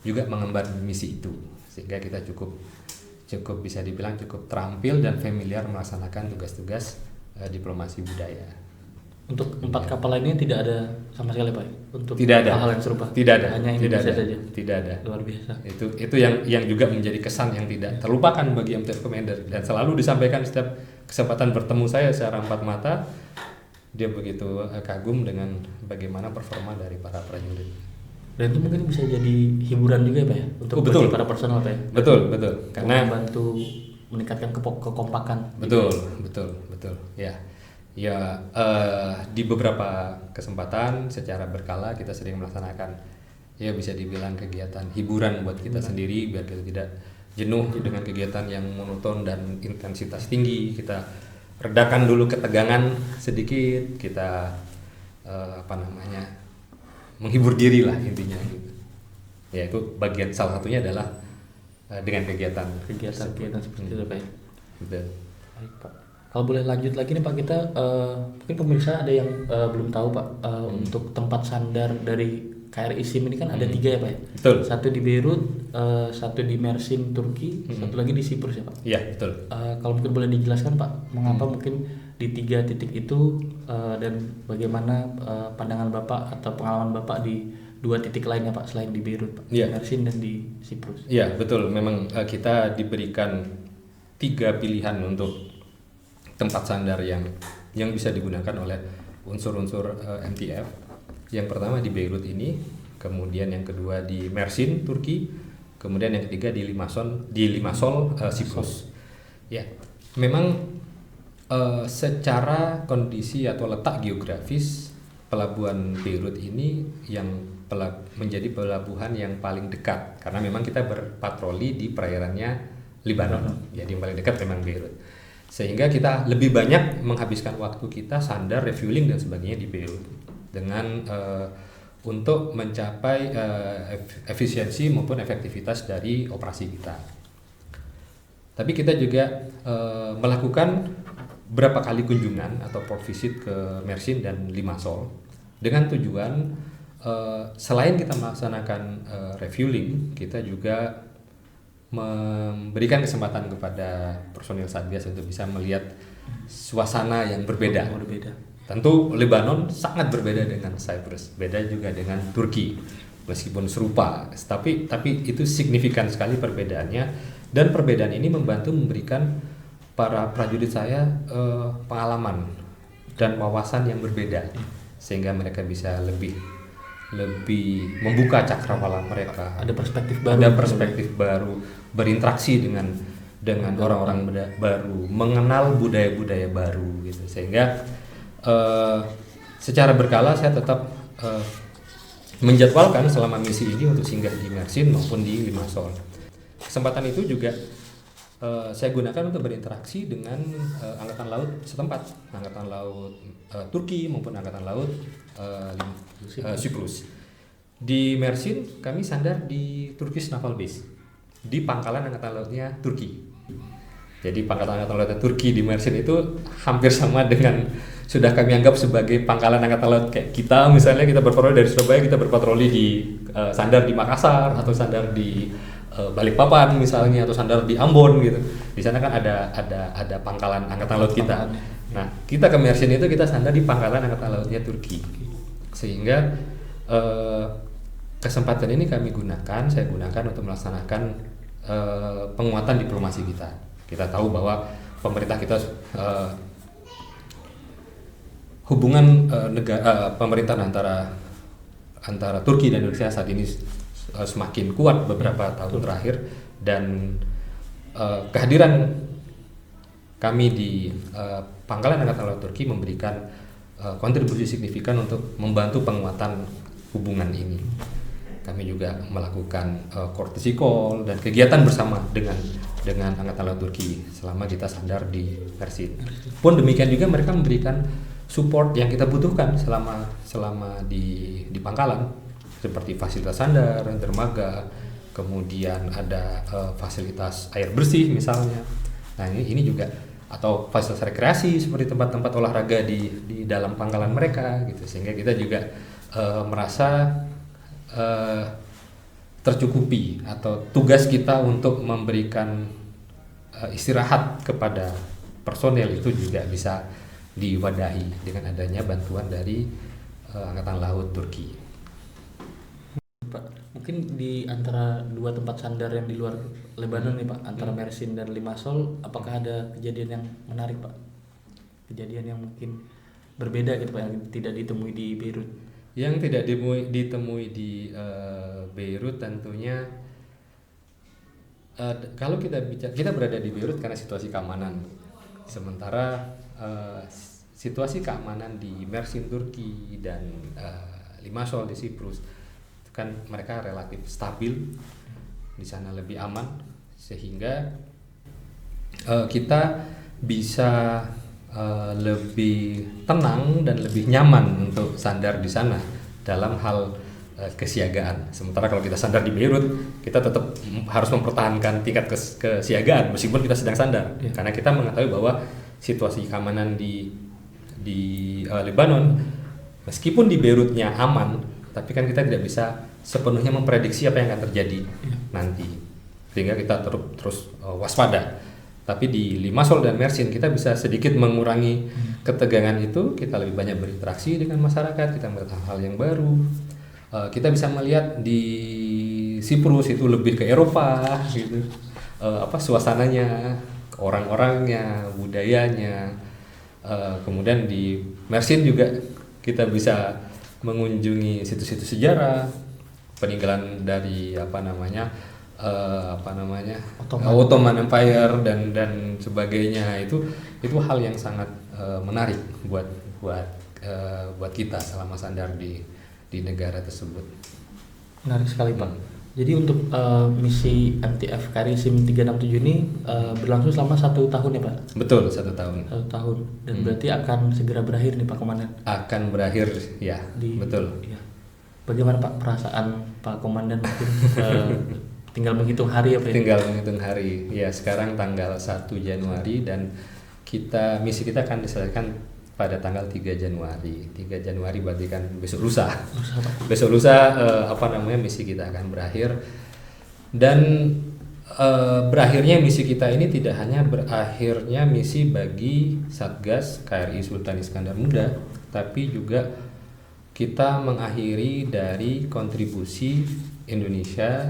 juga mengemban misi itu, sehingga kita cukup bisa dibilang cukup terampil dan familiar melaksanakan tugas-tugas diplomasi budaya. Untuk 4 kapal lainnya tidak ada sama sekali Pak? Untuk tidak ada hal yang serupa? Tidak ada. Hanya tidak Indonesia ada. saja? Tidak ada. Luar biasa. Itu yang juga menjadi kesan yang tidak terlupakan bagi MTF Commander, dan selalu disampaikan setiap kesempatan bertemu saya secara empat mata. Dia begitu kagum dengan bagaimana performa dari para prajurit. Dan itu mungkin bisa jadi hiburan juga ya Pak ya? Untuk bagi para personal Pak ya? Betul. Karena membantu meningkatkan kekompakan. Betul. Ya, di beberapa kesempatan secara berkala kita sering melaksanakan, ya bisa dibilang kegiatan hiburan buat kita sendiri biar kita tidak jenuh dengan kegiatan yang monoton dan intensitas tinggi. Kita redakan dulu ketegangan sedikit, kita menghibur diri lah intinya gitu. Ya itu bagian salah satunya adalah dengan kegiatan seperti itu Pak ya? Betul. Baik Pak. Kalau boleh lanjut lagi nih Pak, kita mungkin pemirsa ada yang belum tahu Pak, untuk tempat sandar dari KRI SIM ini kan ada 3 ya Pak ya? Betul. Satu di Beirut, satu di Mersin Turki, satu lagi di Siprus ya Pak? Iya betul. Kalau mungkin boleh dijelaskan Pak, mengapa mungkin di 3 titik itu, dan bagaimana pandangan Bapak atau pengalaman Bapak di 2 titik lainnya Pak selain di Beirut Pak? Di Mersin dan di Siprus. Iya betul, memang kita diberikan 3 pilihan untuk tempat sandar yang bisa digunakan oleh unsur-unsur MTF. Yang pertama di Beirut ini, kemudian yang kedua di Mersin Turki, kemudian yang ketiga di Limassol Siprus. Ya, memang secara kondisi atau letak geografis pelabuhan Beirut ini yang menjadi pelabuhan yang paling dekat, karena memang kita berpatroli di perairannya Lebanon. Jadi yang paling dekat memang Beirut. Sehingga kita lebih banyak menghabiskan waktu kita sandar, refueling dan sebagainya di Beirut dengan untuk mencapai efisiensi maupun efektivitas dari operasi kita. Tapi kita juga melakukan beberapa kali kunjungan atau port visit ke Mersin dan Limassol dengan tujuan selain kita melaksanakan refueling, kita juga memberikan kesempatan kepada personil Satgas untuk bisa melihat suasana yang berbeda. Tentu Lebanon sangat berbeda dengan Cyprus, beda juga dengan Turki, meskipun serupa, tapi itu signifikan sekali perbedaannya, dan perbedaan ini membantu memberikan para prajurit saya pengalaman dan wawasan yang berbeda, sehingga mereka bisa lebih membuka cakrawala mereka. Ada perspektif baru, berinteraksi dengan orang-orang baru, mengenal budaya-budaya baru gitu. Sehingga secara berkala saya tetap menjadwalkan selama misi ini untuk singgah di Mersin maupun di Limassol. Kesempatan itu juga saya gunakan untuk berinteraksi dengan Angkatan Laut setempat, Angkatan Laut Turki maupun Angkatan Laut Siprus. Di Mersin kami sandar di Turkish Naval Base, di pangkalan Angkatan Lautnya Turki. Jadi pangkalan Angkatan Laut Turki di Mersin itu hampir sama dengan sudah kami anggap sebagai pangkalan Angkatan Laut kayak kita, misalnya kita berpatroli dari Surabaya, kita berpatroli di sandar di Makassar atau sandar di Balikpapan misalnya, atau sandar di Ambon gitu. Di sana kan ada pangkalan Angkatan Laut kita. Nah, kita ke Mersin itu kita sandar di pangkalan Angkatan Lautnya Turki. Sehingga kesempatan ini saya gunakan untuk melaksanakan penguatan diplomasi kita. Kita tahu bahwa pemerintah kita hubungan pemerintahan antara Turki dan Indonesia saat ini semakin kuat beberapa tahun terakhir, dan kehadiran kami di pangkalan Angkatan Laut Turki memberikan kontribusi signifikan untuk membantu penguatan hubungan ini. Kami juga melakukan courtesy call dan kegiatan bersama dengan Angkatan Laut Turki selama kita sandar di Mersin. Pun demikian juga mereka memberikan support yang kita butuhkan selama di pangkalan. seperti fasilitas sandar, dermaga, kemudian ada fasilitas air bersih misalnya. Nah ini juga, atau fasilitas rekreasi seperti tempat-tempat olahraga di dalam pangkalan mereka gitu, sehingga kita juga merasa tercukupi, atau tugas kita untuk memberikan istirahat kepada personel itu juga bisa diwadahi dengan adanya bantuan dari Angkatan Laut Turki. Pak, mungkin di antara dua tempat sandar yang di luar Lebanon nih Pak, antara Mersin dan Limassol, apakah ada kejadian yang menarik Pak? Kejadian yang mungkin berbeda gitu Pak, yang tidak ditemui di Beirut? Yang tidak ditemui di Beirut tentunya, kalau kita berada di Beirut karena situasi keamanan, sementara situasi keamanan di Mersin Turki dan Limassol di Siprus itu kan mereka relatif stabil, di sana lebih aman, sehingga kita bisa lebih tenang dan lebih nyaman untuk sandar di sana dalam hal kesiagaan. Sementara kalau kita sandar di Beirut, kita tetap harus mempertahankan tingkat kesiagaan meskipun kita sedang sandar, karena kita mengetahui bahwa situasi keamanan di Lebanon, meskipun di Beirutnya aman, tapi kan kita tidak bisa sepenuhnya memprediksi apa yang akan terjadi nanti, sehingga kita terus waspada. Tapi di Limassol dan Mersin kita bisa sedikit mengurangi ketegangan itu, kita lebih banyak berinteraksi dengan masyarakat, kita melihat hal-hal yang baru. Kita bisa melihat di Siprus itu lebih ke Eropa gitu, suasananya, orang-orangnya, budayanya. Kemudian di Mersin juga kita bisa mengunjungi situs-situs sejarah, peninggalan dari Ottoman Empire dan sebagainya. Itu hal yang sangat menarik buat kita selama sandar di negara tersebut. Menarik sekali Pak. Jadi untuk misi MTF KRI SIM 367 ini berlangsung selama 1 tahun ya Pak? Betul, 1 tahun. 1 tahun, dan berarti akan segera berakhir nih Pak Komandan? Akan berakhir ya, betul. Ya. Bagaimana Pak perasaan Pak Komandan mungkin tinggal menghitung hari ya Pak? Tinggal menghitung hari, ya sekarang tanggal 1 Januari dan misi kita akan diselesaikan pada tanggal 3 Januari. 3 Januari berarti kan besok lusa. Besok lusa misi kita akan berakhir. Dan berakhirnya misi kita ini tidak hanya berakhirnya misi bagi Satgas KRI Sultan Iskandar Muda, tapi juga kita mengakhiri dari kontribusi Indonesia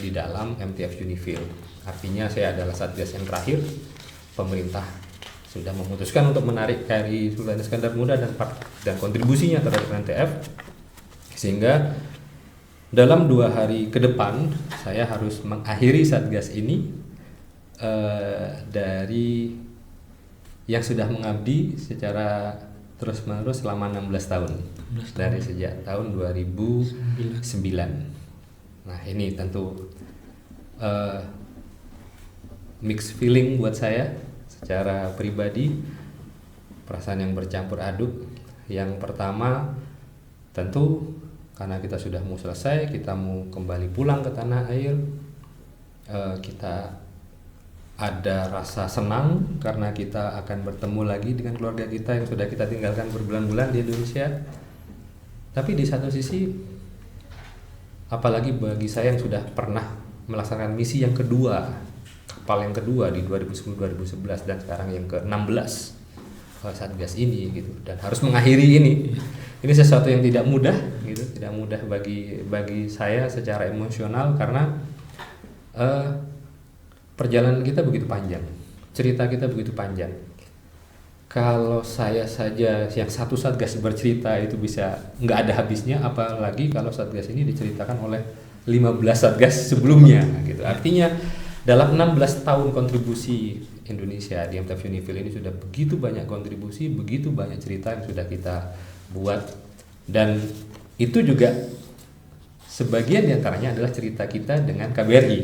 di dalam MTF UNIFIL. Artinya saya adalah Satgas yang terakhir. Pemerintah sudah memutuskan untuk menarik KRI Sultan Iskandar Muda dan kontribusinya terhadap MTF, sehingga dalam 2 hari ke depan saya harus mengakhiri Satgas ini dari yang sudah mengabdi secara terus-menerus selama 16 tahun. Dari sejak tahun 2009. Nah ini tentu mixed feeling buat saya. Secara pribadi, perasaan yang bercampur aduk. Yang pertama, tentu karena kita sudah mau selesai, kita mau kembali pulang ke tanah air, kita ada rasa senang karena kita akan bertemu lagi dengan keluarga kita yang sudah kita tinggalkan berbulan-bulan di Indonesia. Tapi di satu sisi, apalagi bagi saya yang sudah pernah melaksanakan misi yang kedua, kapal yang kedua di 2010-2011 dan sekarang yang ke-16 Satgas ini gitu, dan harus mengakhiri ini sesuatu yang tidak mudah gitu, tidak mudah bagi saya secara emosional, karena perjalanan kita begitu panjang, cerita kita begitu panjang. Kalau saya saja yang satu Satgas bercerita itu bisa nggak ada habisnya, apalagi kalau Satgas ini diceritakan oleh 15 Satgas sebelumnya gitu. Artinya dalam 16 tahun kontribusi Indonesia di MTF UNIFIL ini sudah begitu banyak kontribusi, begitu banyak cerita yang sudah kita buat, dan itu juga sebagian diantaranya adalah cerita kita dengan KBRI.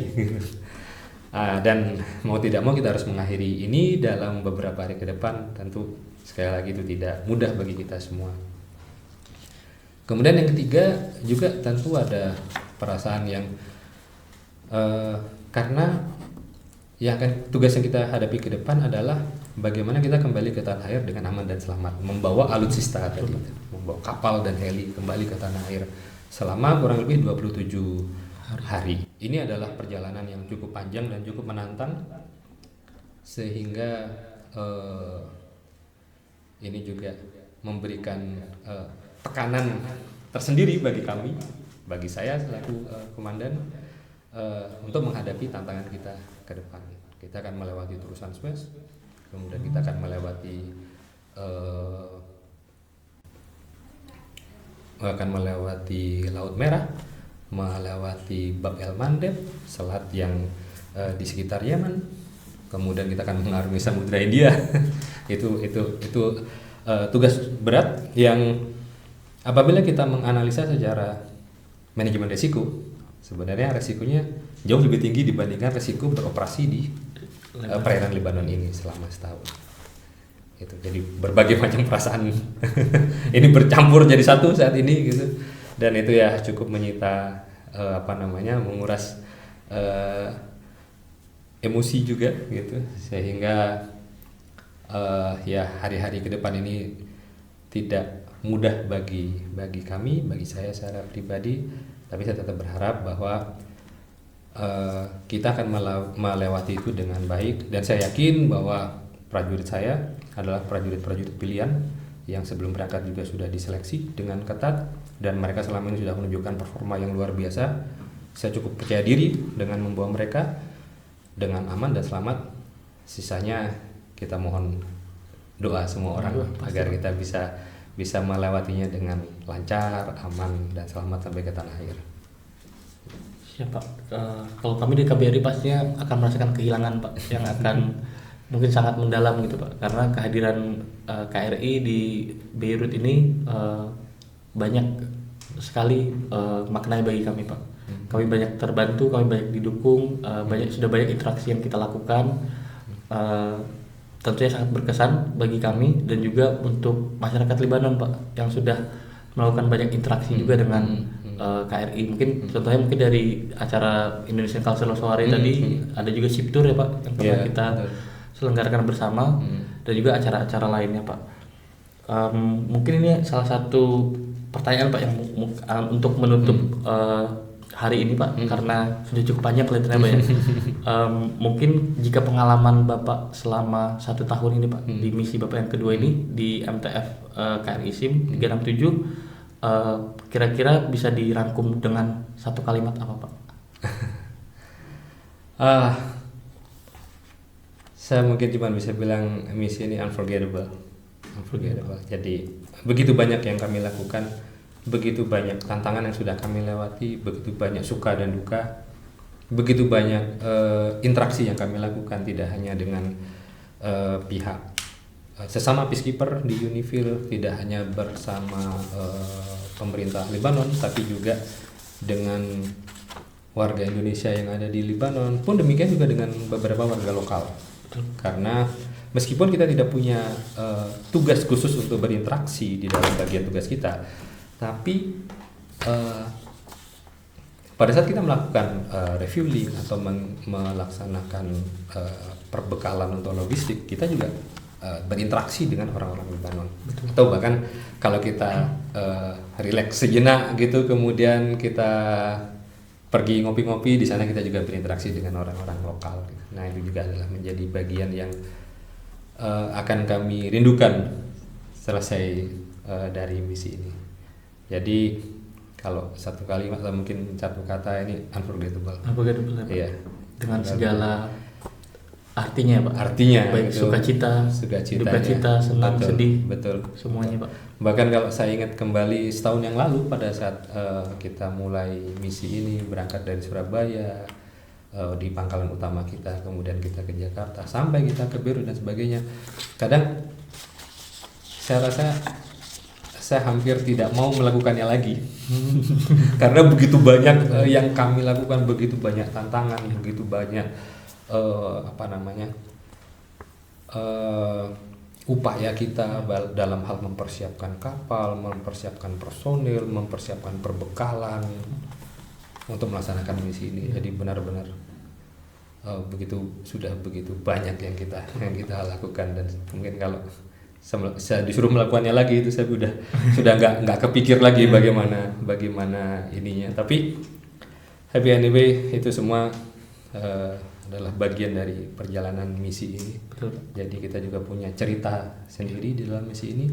Dan mau tidak mau kita harus mengakhiri ini dalam beberapa hari ke depan. Tentu sekali lagi itu tidak mudah bagi kita semua. Kemudian yang ketiga juga tentu ada perasaan yang karena yang akan tugas yang kita hadapi ke depan adalah bagaimana kita kembali ke tanah air dengan aman dan selamat, membawa alutsista tadi, membawa kapal dan heli kembali ke tanah air selama kurang lebih 27 hari. Ini adalah perjalanan yang cukup panjang dan cukup menantang, sehingga ini juga memberikan tekanan tersendiri bagi kami, bagi saya selaku komandan, untuk menghadapi tantangan kita ke depan. Kita akan melewati terusan Suez, kemudian kita akan melewati Laut Merah, melewati Bab el Mandeb, selat yang di sekitar Yaman, kemudian kita akan mengarungi Samudra India. itu tugas berat yang apabila kita menganalisa secara manajemen risiko, sebenarnya resikonya jauh lebih tinggi dibandingkan resiko beroperasi di perairan Lebanon ini selama setahun. Itu jadi berbagai macam perasaan ini bercampur jadi satu saat ini gitu, dan itu ya cukup menyita menguras emosi juga gitu, sehingga ya hari-hari ke depan ini tidak mudah bagi kami, bagi saya secara pribadi, tapi saya tetap berharap bahwa kita akan melewati itu dengan baik, dan saya yakin bahwa prajurit saya adalah prajurit-prajurit pilihan yang sebelum berangkat juga sudah diseleksi dengan ketat, dan mereka selama ini sudah menunjukkan performa yang luar biasa. Saya cukup percaya diri dengan membawa mereka dengan aman dan selamat. Sisanya kita mohon doa semua orang agar kita bisa melewatinya dengan lancar, aman, dan selamat sampai ke tanah air. Siap Pak. Kalau kami di KBRI pastinya akan merasakan kehilangan Pak, yang akan mungkin sangat mendalam gitu Pak, karena kehadiran KRI di Beirut ini banyak sekali maknanya bagi kami Pak. Kami banyak terbantu, kami banyak didukung, sudah banyak interaksi yang kita lakukan. Tentunya sangat berkesan bagi kami dan juga untuk masyarakat Lebanon Pak, yang sudah melakukan banyak interaksi juga dengan KRI. Mungkin contohnya dari acara Indonesian Cultural Soiree tadi, ada juga SIP Tour ya Pak yang pernah kita selenggarakan bersama, dan juga acara-acara lainnya Pak. Mungkin ini salah satu pertanyaan Pak yang untuk menutup hari ini Pak, karena sudah cukup panjang kelihatannya Pak ya. Mungkin jika pengalaman Bapak selama 1 tahun ini Pak di misi Bapak yang kedua ini di MTF KRI SIM 367, kira-kira bisa dirangkum dengan satu kalimat apa Pak? Saya mungkin cuma bisa bilang misi ini unforgettable. Jadi begitu banyak yang kami lakukan, begitu banyak tantangan yang sudah kami lewati, begitu banyak suka dan duka, begitu banyak interaksi yang kami lakukan, tidak hanya dengan pihak sesama peacekeeper di UNIFIL, tidak hanya bersama pemerintah Lebanon, tapi juga dengan warga Indonesia yang ada di Lebanon, pun demikian juga dengan beberapa warga lokal. Karena meskipun kita tidak punya tugas khusus untuk berinteraksi di dalam bagian tugas kita, tapi pada saat kita melakukan refueling atau melaksanakan perbekalan untuk logistik, kita juga berinteraksi dengan orang-orang Lebanon. Betul. Atau bahkan kalau kita relax sejenak gitu, kemudian kita pergi ngopi-ngopi, di sana kita juga berinteraksi dengan orang-orang lokal. Nah, itu juga adalah menjadi bagian yang akan kami rindukan selesai dari misi ini. Jadi kalau satu kalimat atau mungkin satu kata, ini unforgettable. Unforgettable ya Pak? Iya. Dengan segala artinya Pak. Artinya baik sukacita, duka cita, senang, sedih, betul, semuanya Pak. Bahkan kalau saya ingat kembali setahun yang lalu pada saat kita mulai misi ini, berangkat dari Surabaya, di pangkalan utama kita, kemudian kita ke Jakarta, sampai kita ke Beirut dan sebagainya. Kadang saya rasa saya hampir tidak mau melakukannya lagi karena begitu banyak yang kami lakukan, begitu banyak tantangan, begitu banyak upaya kita dalam hal mempersiapkan kapal, mempersiapkan personil, mempersiapkan perbekalan untuk melaksanakan misi ini. Jadi benar-benar sudah begitu banyak yang kita lakukan, dan mungkin kalau saya disuruh melakukannya lagi itu saya sudah nggak kepikir lagi bagaimana ininya. Tapi happy anyway, itu semua adalah bagian dari perjalanan misi ini. Betul. Jadi kita juga punya cerita sendiri di dalam misi ini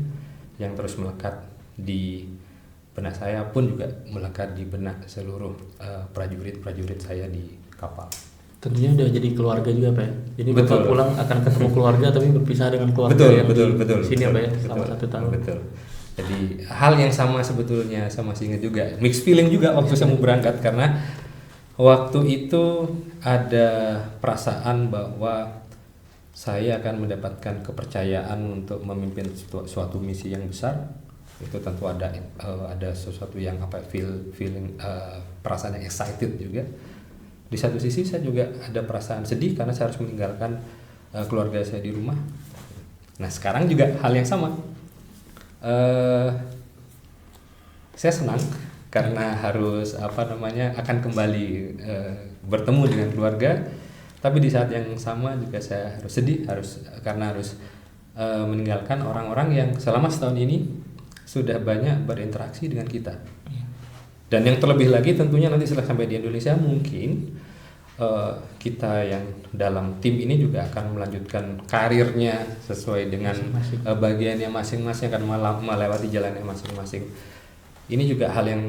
yang terus melekat di benak saya, pun juga melekat di benak seluruh prajurit saya di kapal. Tentunya udah jadi keluarga juga Pak ya. Jadi Betul. Bapak pulang akan ketemu keluarga tapi berpisah dengan keluarga yang betul, di sini betul, Pak ya selama betul, 1 tahun. Betul. Jadi hal yang sama sebetulnya, saya masih ingat juga, mixed feeling juga waktu saya mau berangkat, karena waktu itu ada perasaan bahwa saya akan mendapatkan kepercayaan untuk memimpin suatu misi yang besar. Itu tentu ada sesuatu yang feeling perasaan yang excited juga. Di satu sisi saya juga ada perasaan sedih karena saya harus meninggalkan keluarga saya di rumah. Nah sekarang juga hal yang sama. Saya senang karena harus akan kembali bertemu dengan keluarga. Tapi di saat yang sama juga saya harus sedih karena harus meninggalkan orang-orang yang selama setahun ini sudah banyak berinteraksi dengan kita. Dan yang terlebih lagi tentunya nanti setelah sampai di Indonesia mungkin kita yang dalam tim ini juga akan melanjutkan karirnya sesuai dengan bagiannya masing-masing, akan melewati jalannya masing-masing. Ini juga hal yang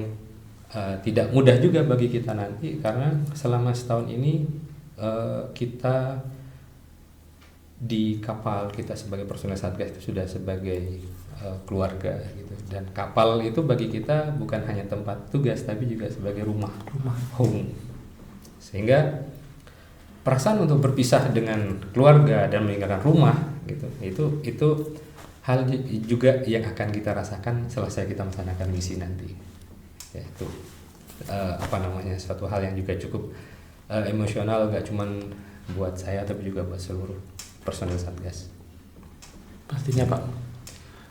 tidak mudah juga bagi kita nanti, karena selama setahun ini kita di kapal, kita sebagai personel Satgas itu sudah sebagai keluarga gitu. Dan kapal itu bagi kita bukan hanya tempat tugas tapi juga sebagai rumah home. Sehingga perasaan untuk berpisah dengan keluarga dan meninggalkan rumah gitu, itu hal juga yang akan kita rasakan selesai kita melaksanakan misi nanti. Yaitu suatu hal yang juga cukup emosional, gak cuman buat saya tapi juga buat seluruh personel Satgas. Pastinya Pak.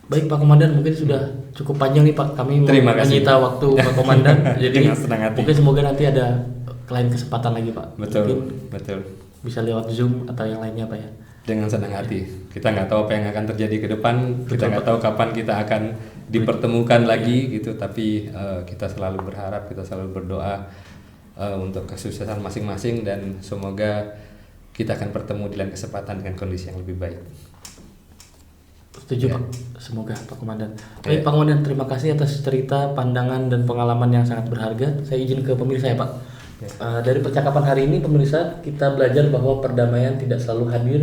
Baik Pak Komandan, mungkin sudah cukup panjang nih Pak, kami menyita waktu Pak Komandan. Jadi mungkin semoga nanti ada lain kesempatan lagi Pak. Betul. Bisa lewat Zoom atau yang lainnya Pak ya. Dengan senang hati. Kita nggak tahu apa yang akan terjadi ke depan. Kita nggak tahu kapan kita akan dipertemukan lagi gitu. Tapi kita selalu berharap, kita selalu berdoa untuk kesuksesan masing-masing, dan semoga kita akan bertemu di lain kesempatan dengan kondisi yang lebih baik. Setuju Pak, semoga Pak Komandan. Baik Pak Komandan, terima kasih atas cerita, pandangan, dan pengalaman yang sangat berharga. Saya izin ke pemirsa ya Pak. Dari percakapan hari ini pemirsa, kita belajar bahwa perdamaian tidak selalu hadir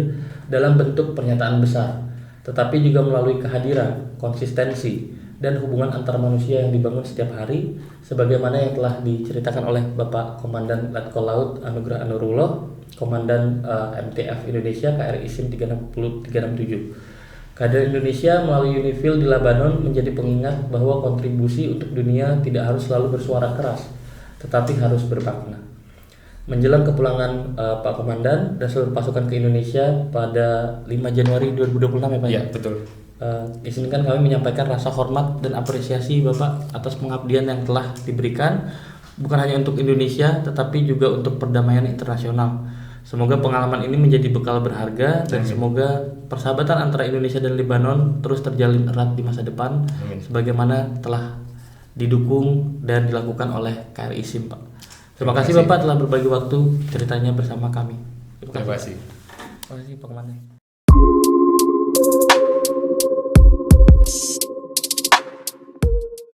dalam bentuk pernyataan besar, tetapi juga melalui kehadiran, konsistensi, dan hubungan antar manusia yang dibangun setiap hari, sebagaimana yang telah diceritakan oleh Bapak Komandan Letkol Laut Anugrah Anurullah, Komandan MTF Indonesia KRI SIM 367. Kehadiran Indonesia melalui UNIFIL di Lebanon menjadi pengingat bahwa kontribusi untuk dunia tidak harus selalu bersuara keras, tetapi harus bermakna. Menjelang kepulangan Pak Komandan dan seluruh pasukan ke Indonesia pada 5 Januari 2026 ya Pak? Ya, betul. Izinkan kami menyampaikan rasa hormat dan apresiasi Bapak atas pengabdian yang telah diberikan, bukan hanya untuk Indonesia tetapi juga untuk perdamaian internasional. Semoga pengalaman ini menjadi bekal berharga, dan semoga persahabatan antara Indonesia dan Lebanon terus terjalin erat di masa depan. Amin. Sebagaimana telah didukung dan dilakukan oleh KRI SIM Pak. Terima kasih Bapak telah berbagi waktu ceritanya bersama kami. Terima kasih. Terima kasih Pak Komandan.